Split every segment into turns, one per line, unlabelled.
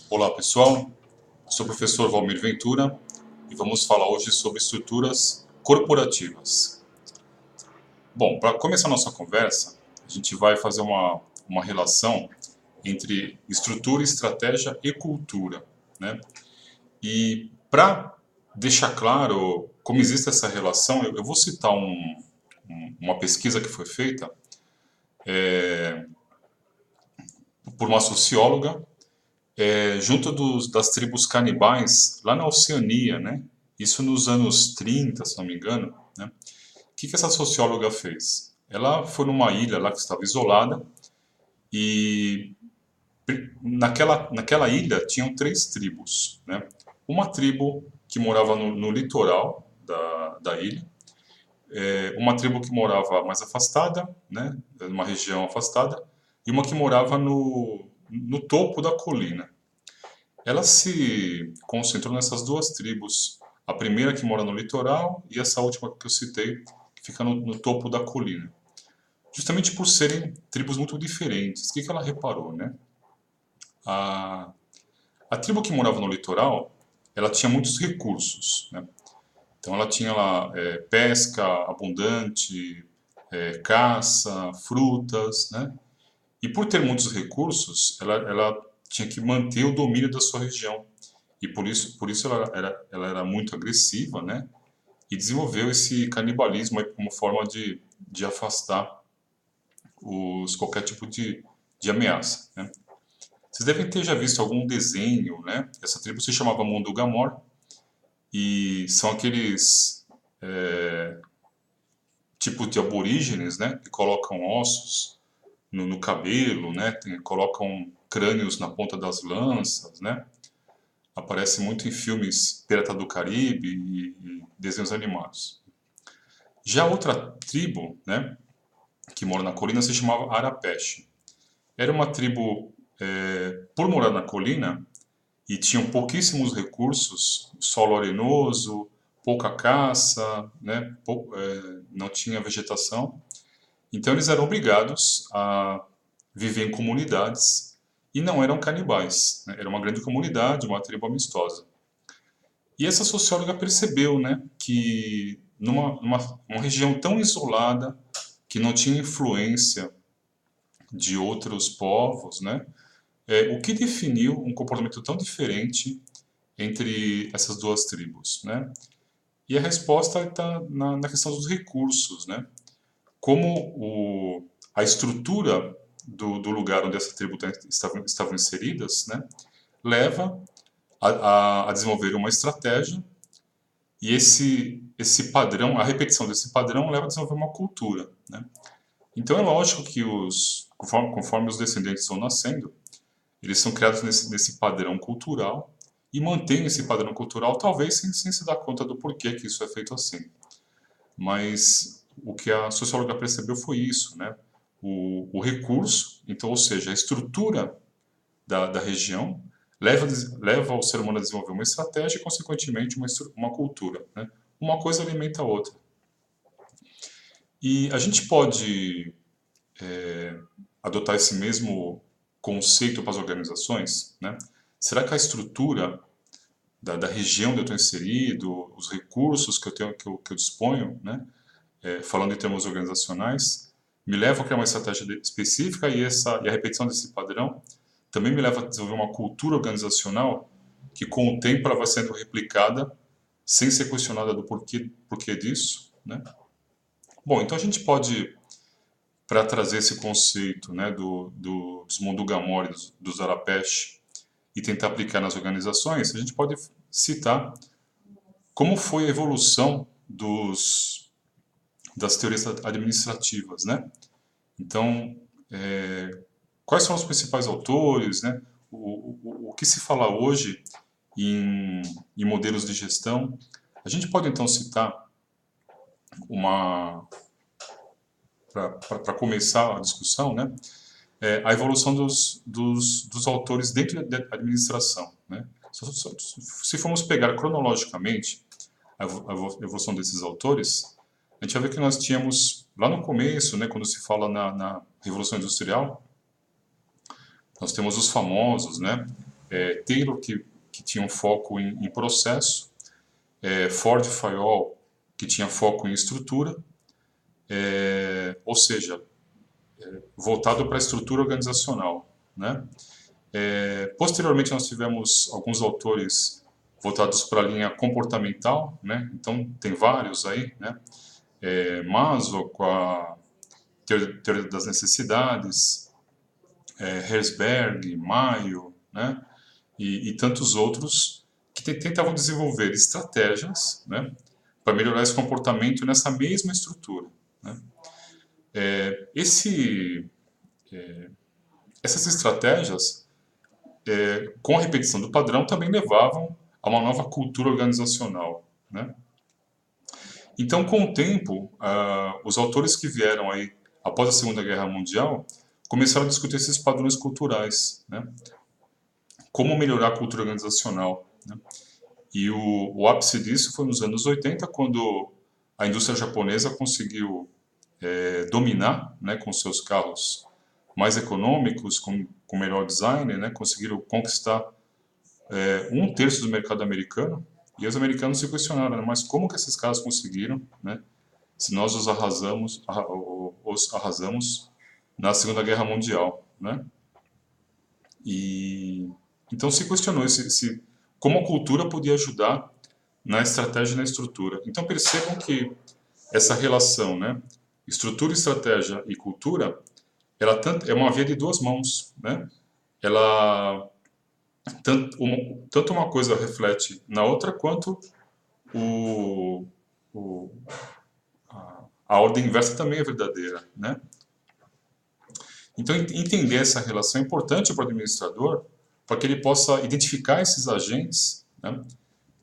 Olá pessoal, sou o professor Valmir Ventura e vamos falar hoje sobre estruturas corporativas. Bom, para começar a nossa conversa, a gente vai fazer uma relação entre estrutura, estratégia e cultura, né? E para deixar claro como existe essa relação, eu vou citar uma pesquisa que foi feita por uma socióloga junto das tribos canibais lá na Oceania, né? Isso nos anos 30, se não me engano, né? O que essa socióloga fez? Ela foi numa ilha lá que estava isolada e naquela ilha tinham três tribos, né? Uma tribo que morava no litoral da ilha, uma tribo que morava mais afastada, né? Numa região afastada, e uma que morava no topo da colina. Ela se concentrou nessas duas tribos. A primeira que mora no litoral e essa última que eu citei, que fica no topo da colina. Justamente por serem tribos muito diferentes. O que ela reparou, né? A, a tribo que morava no litoral, ela tinha muitos recursos, né? Então ela tinha lá pesca abundante, caça, frutas, né? E por ter muitos recursos, ela tinha que manter o domínio da sua região. E por isso ela era muito agressiva, né? E desenvolveu esse canibalismo aí como forma de afastar qualquer tipo de ameaça, né? Vocês devem ter já visto algum desenho, né? Essa tribo se chamava Mundugamor e são aqueles tipo de aborígenes, né? Que colocam ossos no cabelo, né? Colocam crânios na ponta das lanças, né? Aparece muito em filmes Pirata do Caribe e desenhos animados. Já outra tribo, né, que mora na colina, se chamava Arapesh. Era uma tribo, por morar na colina, e tinham pouquíssimos recursos, solo arenoso, pouca caça, né, não tinha vegetação. Então eles eram obrigados a viver em comunidades e não eram canibais, né, era uma grande comunidade, uma tribo amistosa. E essa socióloga percebeu, né, que numa região tão isolada, que não tinha influência de outros povos, né, o que definiu um comportamento tão diferente entre essas duas tribos, né? E a resposta está na questão dos recursos, né? Como a estrutura do lugar onde essa tribo estavam inseridas, né, leva a desenvolver uma estratégia. E esse padrão, a repetição desse padrão leva a desenvolver uma cultura, né? Então é lógico que conforme os descendentes vão nascendo, eles são criados nesse padrão cultural e mantêm esse padrão cultural, talvez sem se dar conta do porquê que isso é feito assim. Mas o que a socióloga percebeu foi isso, né? O recurso, então, ou seja, a estrutura da região leva o ser humano a desenvolver uma estratégia e, consequentemente, uma cultura, né? Uma coisa alimenta a outra. E a gente pode adotar esse mesmo conceito para as organizações, né? Será que a estrutura da região onde eu estou inserido, os recursos que eu tenho, que eu disponho, né? Falando em termos organizacionais, me leva a criar uma estratégia específica e a repetição desse padrão também me leva a desenvolver uma cultura organizacional que com o tempo ela vai sendo replicada sem ser questionada do porquê disso, né? Bom, então a gente pode, para trazer esse conceito, né, dos Mundugamori, dos Arapesh, e tentar aplicar nas organizações, a gente pode citar como foi a evolução das teorias administrativas, né? Então, quais são os principais autores, né? O que se fala hoje em modelos de gestão? A gente pode então citar para começar a discussão, né? A evolução dos autores dentro da administração, né? Se formos pegar cronologicamente a evolução desses autores, a gente vai ver que nós tínhamos lá no começo, né, quando se fala na Revolução Industrial, nós temos os famosos, né? Taylor, que tinha um foco em processo, Ford Fayol, que tinha foco em estrutura, ou seja, voltado para a estrutura organizacional, né? Posteriormente, nós tivemos alguns autores voltados para a linha comportamental, né? Então, tem vários aí, né? Maslow, com a teoria das necessidades, Herzberg, Mayo, né? E tantos outros que tentavam desenvolver estratégias, né? Para melhorar esse comportamento nessa mesma estrutura, né? Essas estratégias, com a repetição do padrão, também levavam a uma nova cultura organizacional, né? Então, com o tempo, os autores que vieram aí após a Segunda Guerra Mundial começaram a discutir esses padrões culturais, né? Como melhorar a cultura organizacional, né? E o ápice disso foi nos anos 80, quando a indústria japonesa conseguiu dominar, né, com seus carros mais econômicos, com melhor design, né, conseguiram conquistar um terço do mercado americano. E os americanos se questionaram, né, mas como que esses caras conseguiram, né, se nós os arrasamos na Segunda Guerra Mundial, né? E então se questionou como a cultura podia ajudar na estratégia e na estrutura. Então percebam que essa relação, né, estrutura, estratégia e cultura, ela é uma via de duas mãos, né? Ela tanto uma coisa reflete na outra quanto o, o a ordem inversa também é verdadeira, né? Então, entender essa relação é importante para o administrador, para que ele possa identificar esses agentes, né,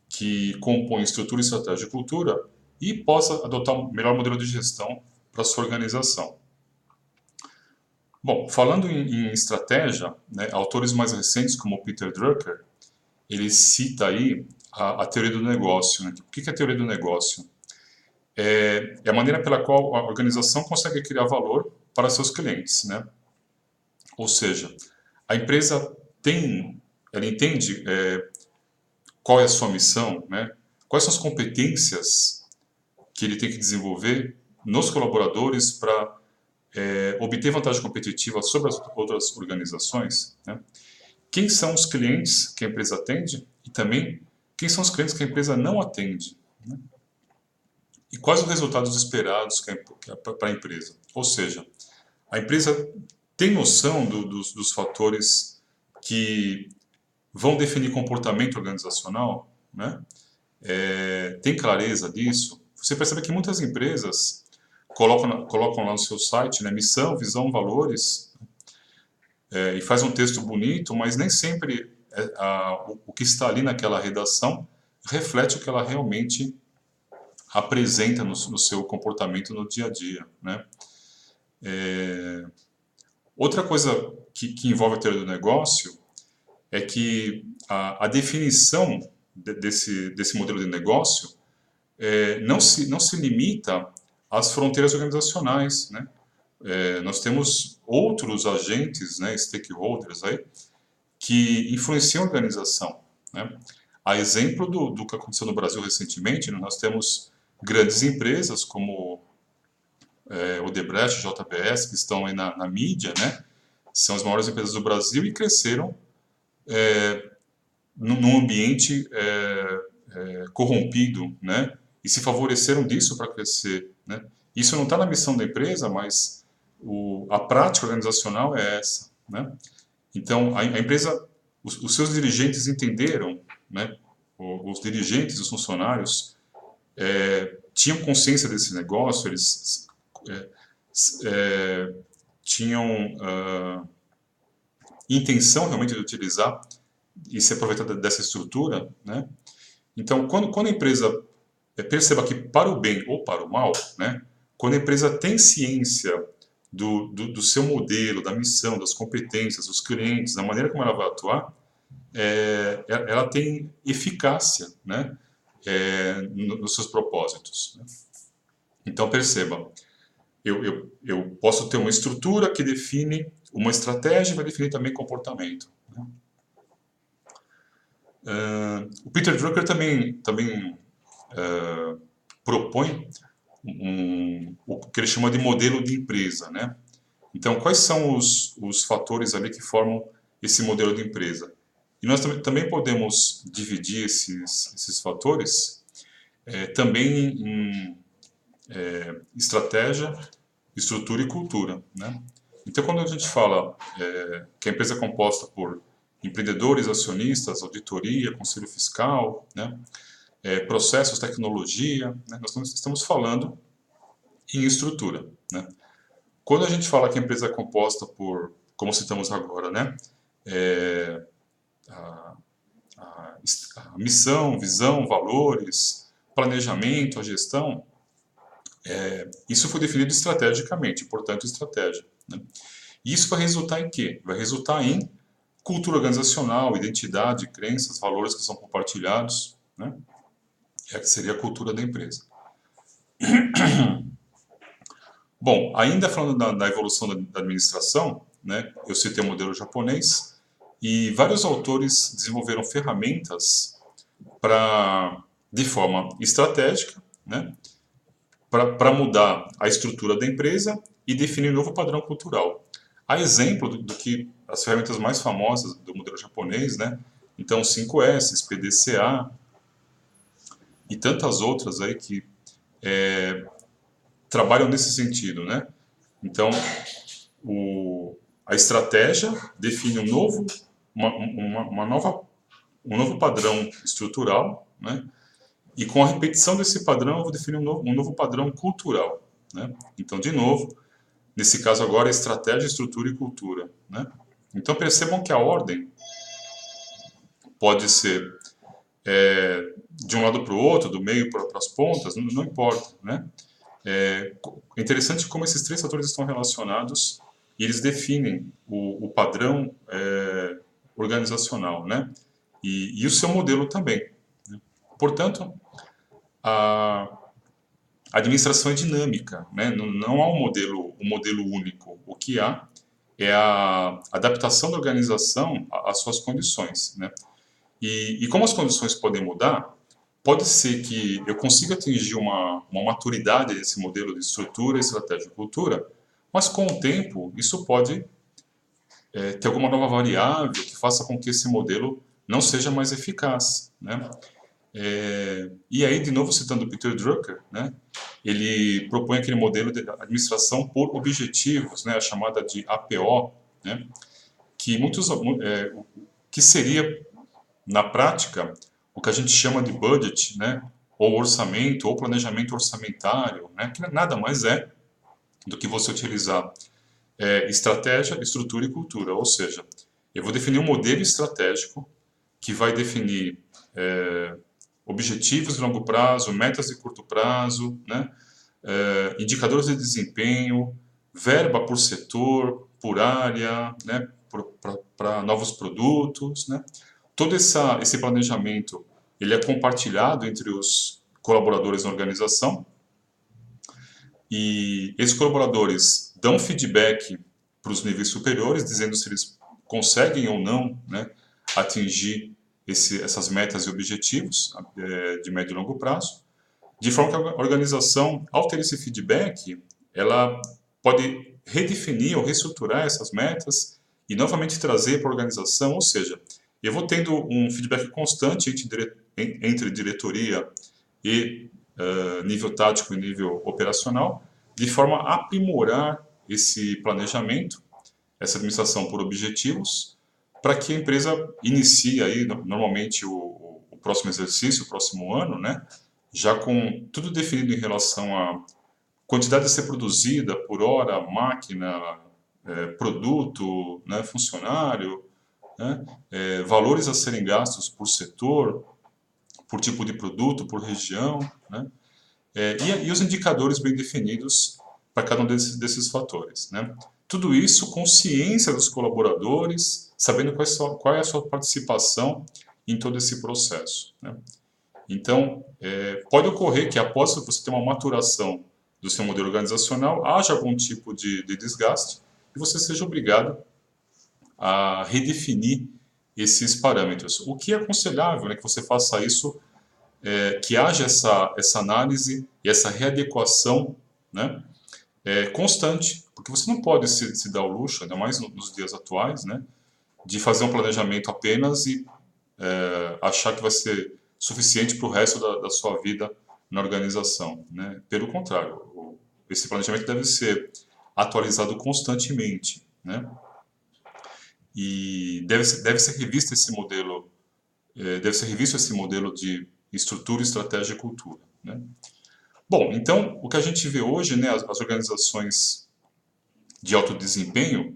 que compõem estrutura, estratégia e cultura e possa adotar um melhor modelo de gestão para a sua organização. Bom, falando em estratégia, né, autores mais recentes, como Peter Drucker, ele cita aí a teoria do negócio. Né? O que é a teoria do negócio? É a maneira pela qual a organização consegue criar valor para seus clientes, né? Ou seja, a empresa ela entende qual é a sua missão, né? Quais são as competências que ele tem que desenvolver nos colaboradores para obter vantagem competitiva sobre as outras organizações, né? Quem são os clientes que a empresa atende e também quem são os clientes que a empresa não atende, né? E quais os resultados esperados para a empresa. Ou seja, a empresa tem noção dos fatores que vão definir comportamento organizacional, né? Tem clareza disso? Você percebe que muitas empresas colocam lá no seu site, né, missão, visão, valores, e faz um texto bonito, mas nem sempre o que está ali naquela redação reflete o que ela realmente apresenta no seu comportamento no dia a dia, né? Outra coisa que envolve a teoria do negócio é que a definição desse modelo de negócio não se limita às fronteiras organizacionais, né? Nós temos outros agentes, né, stakeholders aí, que influenciam a organização, né? A exemplo do que aconteceu no Brasil recentemente, né, nós temos grandes empresas como Odebrecht, JBS, que estão aí na mídia, né? São as maiores empresas do Brasil e cresceram num ambiente corrompido, né? E se favoreceram disso para crescer, né? Isso não está na missão da empresa, mas a prática organizacional é essa, né? Então, a empresa, os seus dirigentes entenderam, né? Os dirigentes, os funcionários tinham consciência desse negócio, eles tinham intenção realmente de utilizar e se aproveitar dessa estrutura, né? Então, quando a empresa perceba que para o bem ou para o mal, né? Quando a empresa tem ciência do seu modelo, da missão, das competências, dos clientes, da maneira como ela vai atuar, ela tem eficácia, né? Nos seus propósitos, né? Então, perceba, eu posso ter uma estrutura que define uma estratégia e vai definir também comportamento, né? O Peter Drucker também propõe o que ele chama de modelo de empresa, né? Então, quais são os fatores ali que formam esse modelo de empresa? E nós também podemos dividir esses fatores também em estratégia, estrutura e cultura, né? Então, quando a gente fala que a empresa é composta por empreendedores, acionistas, auditoria, conselho fiscal, né? Processos, tecnologia, né? Nós estamos falando em estrutura, né? Quando a gente fala que a empresa é composta por, como citamos agora, né? A, a missão, visão, valores, planejamento, a gestão, isso foi definido estrategicamente, portanto, estratégia, né? E isso vai resultar em quê? Vai resultar em cultura organizacional, identidade, crenças, valores que são compartilhados, né? Que seria a cultura da empresa. Bom, ainda falando da evolução da administração, né? Eu citei o modelo japonês e vários autores desenvolveram ferramentas para, de forma estratégica, né? Para mudar a estrutura da empresa e definir um novo padrão cultural. A exemplo do que as ferramentas mais famosas do modelo japonês, né? Então, 5S, PDCA e tantas outras aí que trabalham nesse sentido, né? Então, a estratégia define um novo padrão estrutural, né? E com a repetição desse padrão, eu vou definir um novo padrão cultural, né? Então, de novo, nesse caso agora, estratégia, estrutura e cultura, né? Então, percebam que a ordem pode ser de um lado para o outro, do meio para as pontas, não importa, né? É interessante como esses três fatores estão relacionados e eles definem o padrão organizacional, né? E o seu modelo também, né? Portanto, a administração é dinâmica, né? Não há um modelo único. O que há é a adaptação da organização às suas condições, né? E como as condições podem mudar, pode ser que eu consiga atingir uma maturidade desse modelo de estrutura, estratégia e cultura, mas com o tempo isso pode ter alguma nova variável que faça com que esse modelo não seja mais eficaz, né? E aí, de novo, citando Peter Drucker, né, ele propõe aquele modelo de administração por objetivos, né, a chamada de APO, né, que que seria na prática o que a gente chama de budget, né, ou orçamento, ou planejamento orçamentário, né, que nada mais é do que você utilizar estratégia, estrutura e cultura, ou seja, eu vou definir um modelo estratégico que vai definir objetivos de longo prazo, metas de curto prazo, né, indicadores de desempenho, verba por setor, por área, né, para novos produtos, né. Todo esse planejamento ele é compartilhado entre os colaboradores da organização e esses colaboradores dão feedback para os níveis superiores, dizendo se eles conseguem ou não, né, atingir essas metas e objetivos de médio e longo prazo, de forma que a organização, ao ter esse feedback, ela pode redefinir ou reestruturar essas metas e novamente trazer para a organização, ou seja, eu vou tendo um feedback constante entre diretoria e nível tático e nível operacional, de forma a aprimorar esse planejamento, essa administração por objetivos, para que a empresa inicie aí normalmente o próximo exercício, o próximo ano, né, já com tudo definido em relação à quantidade a ser produzida por hora, máquina, produto, né, funcionário, né, valores a serem gastos por setor, por tipo de produto, por região, né, e os indicadores bem definidos para cada um desses fatores, né. Tudo isso com ciência dos colaboradores, sabendo qual é a sua participação em todo esse processo, né. Então, pode ocorrer que após você ter uma maturação do seu modelo organizacional, haja algum tipo de desgaste e você seja obrigado a redefinir esses parâmetros. O que é aconselhável, né, que você faça isso, que haja essa análise e essa readequação, né, constante, porque você não pode se dar o luxo, ainda mais nos dias atuais, né, de fazer um planejamento apenas e achar que vai ser suficiente para o resto da sua vida na organização, né? Pelo contrário, esse planejamento deve ser atualizado constantemente, né? E deve ser revisto esse modelo, deve ser revisto esse modelo de estrutura, estratégia e cultura, né? Bom, então o que a gente vê hoje, né, as organizações de alto desempenho,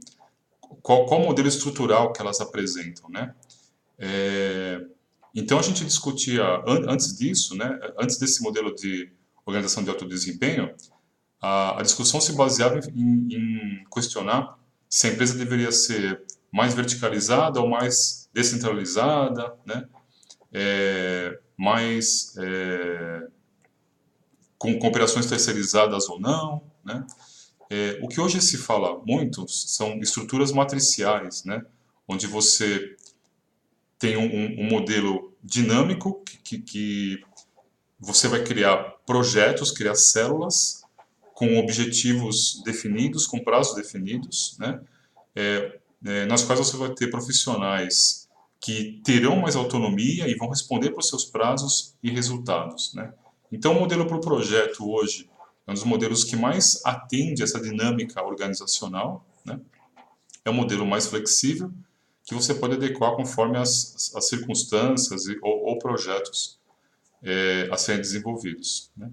qual o modelo estrutural que elas apresentam, né? Então a gente discutia antes disso, né, antes desse modelo de organização de alto desempenho, a discussão se baseava em questionar se a empresa deveria ser mais verticalizada ou mais descentralizada, né, mais com operações terceirizadas ou não, né. O que hoje se fala muito são estruturas matriciais, né, onde você tem um modelo dinâmico que você vai criar projetos, criar células com objetivos definidos, com prazos definidos, né? Nas quais você vai ter profissionais que terão mais autonomia e vão responder para os seus prazos e resultados, né? Então, o modelo para o projeto hoje é um dos modelos que mais atende essa dinâmica organizacional, né? É um modelo mais flexível, que você pode adequar conforme as circunstâncias ou projetos a serem desenvolvidos, né?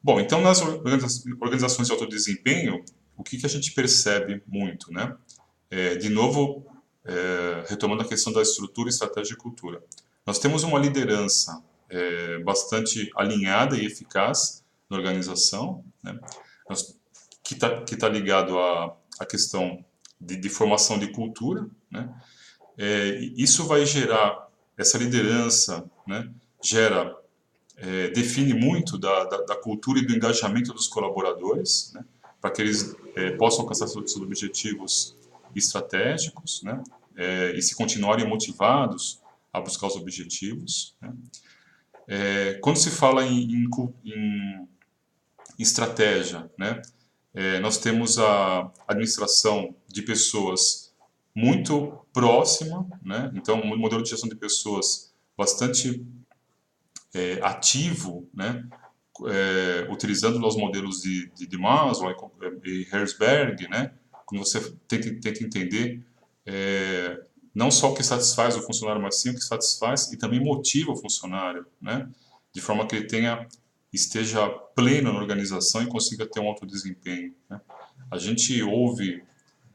Bom, então nas organizações de alto desempenho, o que a gente percebe muito, né? De novo, retomando a questão da estrutura, estratégia e cultura. Nós temos uma liderança bastante alinhada e eficaz na organização, né? Que tá ligado à questão de formação de cultura, né? Isso vai gerar, essa liderança, né? Gera define muito da cultura e do engajamento dos colaboradores, né, para que eles possam alcançar seus objetivos estratégicos, né, e se continuarem motivados a buscar os objetivos, né. Quando se fala em estratégia, né, nós temos a administração de pessoas muito próxima, né, então um modelo de gestão de pessoas bastante ativo, né, utilizando os modelos de Maslow e Herzberg, né, quando você tenta entender não só o que satisfaz o funcionário, mas sim o que satisfaz e também motiva o funcionário, né, de forma que ele esteja pleno na organização e consiga ter um alto desempenho, né. A gente ouve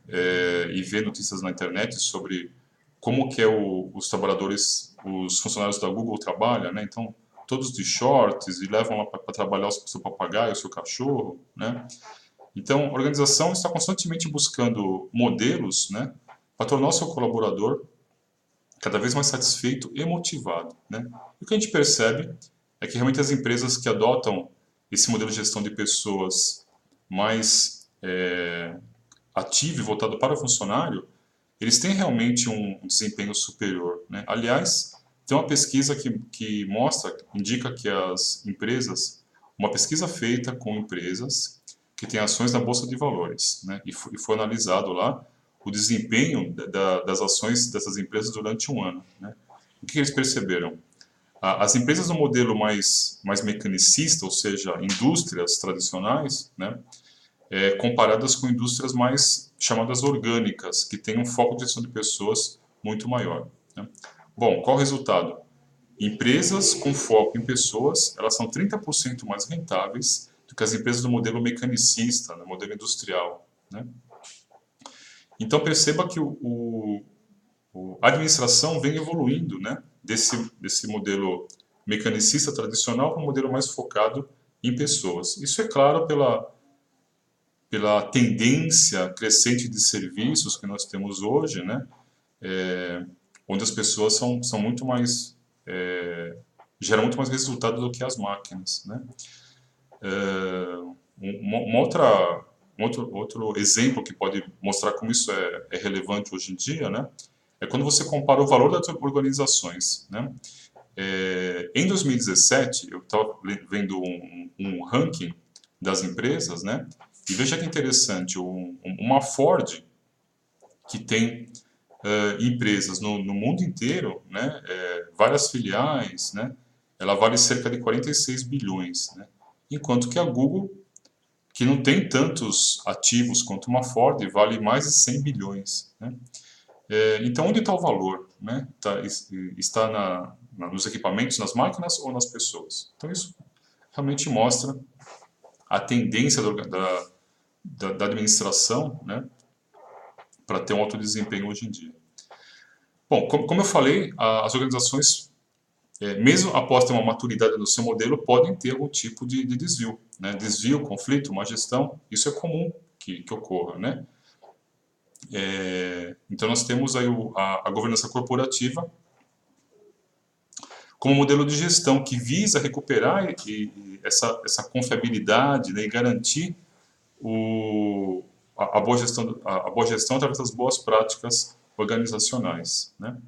e vê notícias na internet sobre como que os trabalhadores, os funcionários da Google trabalham, né? Então, todos de shorts e levam lá para trabalhar o seu papagaio, o seu cachorro, né? Então, a organização está constantemente buscando modelos, né, para tornar o seu colaborador cada vez mais satisfeito e motivado, né? E o que a gente percebe é que realmente as empresas que adotam esse modelo de gestão de pessoas mais ativo e voltado para o funcionário, eles têm realmente um desempenho superior, né? Aliás, tem uma pesquisa que mostra, indica que as empresas, uma pesquisa feita com empresas que têm ações na Bolsa de Valores, né? E foi analisado lá o desempenho das ações dessas empresas durante um ano, né? O que eles perceberam? As empresas do modelo mais mecanicista, ou seja, indústrias tradicionais, né, comparadas com indústrias mais chamadas orgânicas, que têm um foco de gestão de pessoas muito maior, né? Bom, qual o resultado? Empresas com foco em pessoas, elas são 30% mais rentáveis do que as empresas do modelo mecanicista, no modelo industrial, né? Então perceba que a administração vem evoluindo, né, desse modelo mecanicista tradicional para um modelo mais focado em pessoas. Isso é claro pela tendência crescente de serviços que nós temos hoje, né, onde as pessoas são muito mais geram muito mais resultado do que as máquinas, né. Uma outro exemplo que pode mostrar como isso é relevante hoje em dia, né, é quando você compara o valor das organizações, né? Em 2017, eu estava vendo um ranking das empresas, né? E veja que interessante, uma Ford, que tem empresas no mundo inteiro, né? Várias filiais, né? Ela vale cerca de 46 bilhões, né? Enquanto que a Google, que não tem tantos ativos quanto uma Ford, vale mais de 100 bilhões, né? Então, onde está o valor, né? Está nos equipamentos, nas máquinas ou nas pessoas? Então, isso realmente mostra a tendência da administração, né, para ter um alto desempenho hoje em dia. Bom, como eu falei, as organizações, mesmo após ter uma maturidade no seu modelo, podem ter algum tipo de desvio, né? Desvio, conflito, má gestão, isso é comum que ocorra, né? Então, nós temos aí a governança corporativa como modelo de gestão que visa recuperar essa confiabilidade, né, e garantir a boa gestão através das boas práticas organizacionais, né?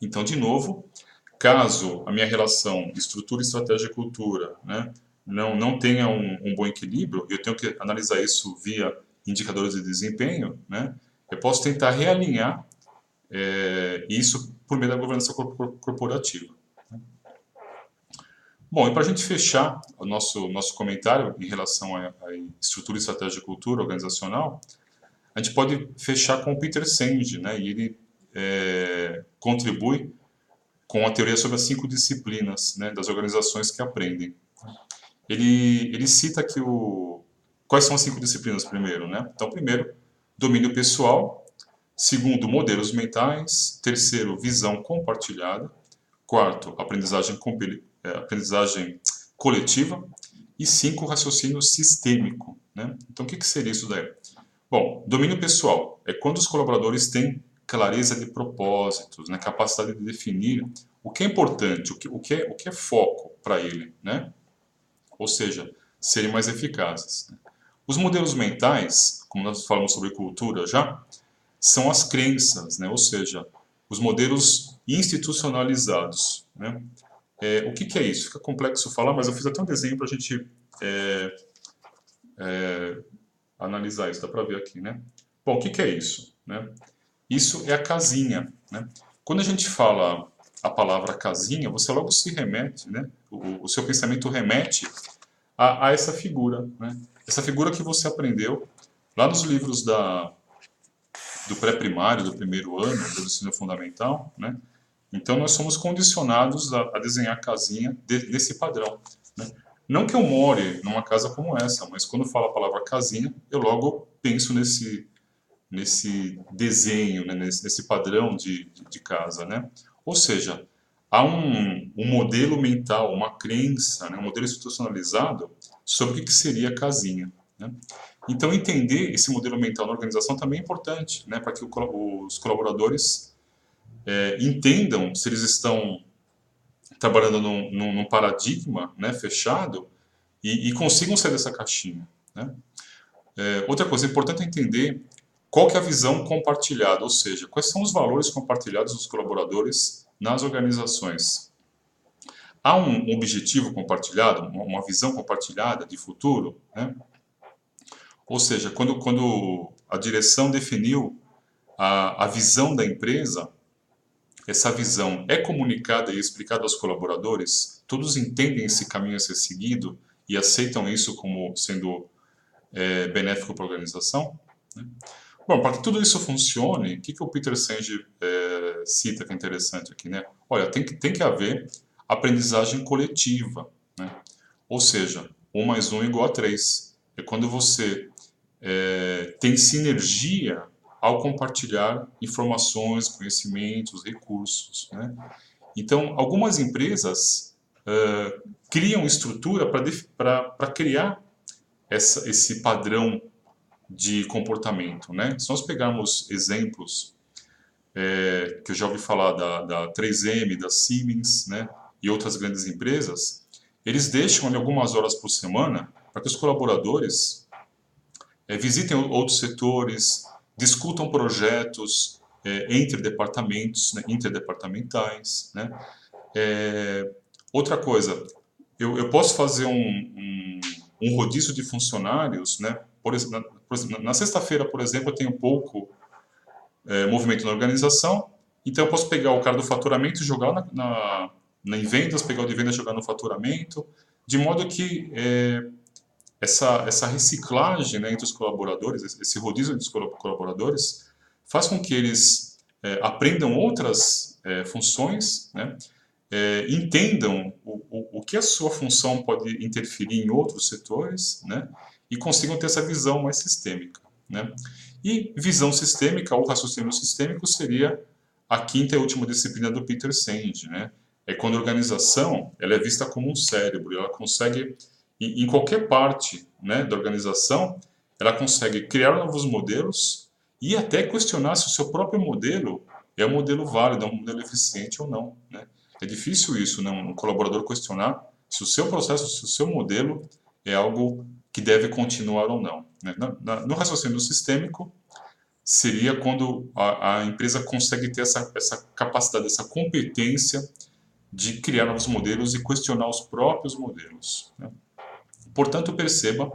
Então, de novo, caso a minha relação estrutura, estratégia e cultura, né, não tenha um bom equilíbrio, eu tenho que analisar isso via indicadores de desempenho, né? Eu posso tentar realinhar isso por meio da governança corporativa. Bom, e para a gente fechar o nosso comentário em relação à estrutura, estratégia e cultura organizacional, a gente pode fechar com o Peter Senge, né? E ele contribui com a teoria sobre as 5 disciplinas, né, das organizações que aprendem. Ele cita que quais são as 5 disciplinas primeiro, né? Então, primeiro, domínio pessoal. Segundo, modelos mentais. Terceiro, visão compartilhada. Quarto, aprendizagem coletiva. E 5, raciocínio sistêmico, né? Então, o que seria isso daí? Bom, domínio pessoal é quando os colaboradores têm clareza de propósitos, né, capacidade de definir o que é importante, o que é foco para ele, né? Ou seja, serem mais eficazes, né? Os modelos mentais, como nós falamos sobre cultura já, são as crenças, né? Ou seja, os modelos institucionalizados, né? O que é isso? Fica complexo falar, mas eu fiz até um desenho para a gente analisar isso, dá para ver aqui, né? Bom, o que é isso, né? Isso é a casinha, né? Quando a gente fala a palavra casinha, você logo se remete, né? O seu pensamento remete a essa figura, né? Essa figura que você aprendeu lá nos livros do pré-primário, do primeiro ano, do ensino fundamental, né? Então, nós somos condicionados a desenhar casinha desse padrão, né? Não que eu more numa casa como essa, mas quando falo a palavra casinha, eu logo penso nesse desenho, né? nesse padrão de casa, né? Ou seja, há um modelo mental, uma crença, né? Um modelo institucionalizado sobre o que seria a casinha, né? Então, entender esse modelo mental na organização também é importante, né? Para que os colaboradores entendam se eles estão trabalhando num paradigma, né, fechado e consigam sair dessa caixinha, né? Outra coisa importante é entender qual que é a visão compartilhada, ou seja, quais são os valores compartilhados dos colaboradores nas organizações. Há um objetivo compartilhado, uma visão compartilhada de futuro, né? Ou seja, quando a direção definiu a visão da empresa, essa visão é comunicada e explicada aos colaboradores, todos entendem esse caminho a ser seguido e aceitam isso como sendo benéfico para a organização, né? Bom, para que tudo isso funcione, o que o Peter Senge cita que é interessante aqui, né? Olha, tem que haver aprendizagem coletiva, né? Ou seja, 1 mais 1 igual a 3. É quando você tem sinergia ao compartilhar informações, conhecimentos, recursos, né? Então, algumas empresas criam estrutura para criar esse padrão de comportamento, né? Se nós pegarmos exemplos que eu já ouvi falar da 3M, da Siemens, né, e outras grandes empresas, eles deixam ali algumas horas por semana para que os colaboradores visitem outros setores, discutam projetos, entre departamentos, né, interdepartamentais, né? Outra coisa, eu posso fazer um rodízio de funcionários, né? Por exemplo, na sexta-feira, por exemplo, eu tenho pouco movimento na organização, então eu posso pegar o cara do faturamento e jogar em vendas, pegar o de vendas e jogar no faturamento, de modo que essa reciclagem, né, entre os colaboradores, esse rodízio entre os colaboradores, faz com que eles aprendam outras funções, né, entendam o que a sua função pode interferir em outros setores, né, e consigam ter essa visão mais sistêmica, né. E visão sistêmica ou raciocínio sistêmico seria a quinta e última disciplina do Peter Senge, né. É quando a organização ela é vista como um cérebro, ela consegue, em qualquer parte, né, da organização, ela consegue criar novos modelos e até questionar se o seu próprio modelo é um modelo válido, é um modelo eficiente ou não, né. É difícil isso, né, um colaborador questionar se o seu processo, se o seu modelo é algo que deve continuar ou não, né. No raciocínio sistêmico, seria quando a empresa consegue ter essa capacidade, essa competência de criar novos modelos e questionar os próprios modelos, né. Portanto, perceba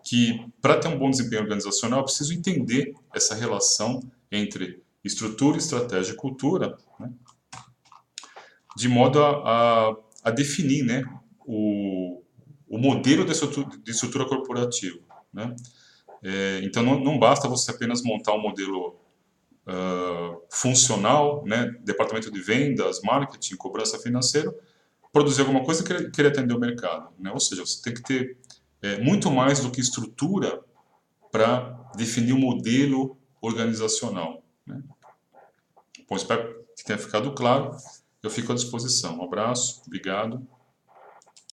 que para ter um bom desempenho organizacional, eu preciso entender essa relação entre estrutura, estratégia e cultura, né, de modo a definir, né, o modelo de estrutura corporativa, né. Então, não basta você apenas montar um modelo funcional, né, departamento de vendas, marketing, cobrança financeira, produzir alguma coisa e querer atender o mercado, né? Ou seja, você tem que ter muito mais do que estrutura para definir um modelo organizacional, né? Bom, espero que tenha ficado claro. Eu fico à disposição. Um abraço, obrigado.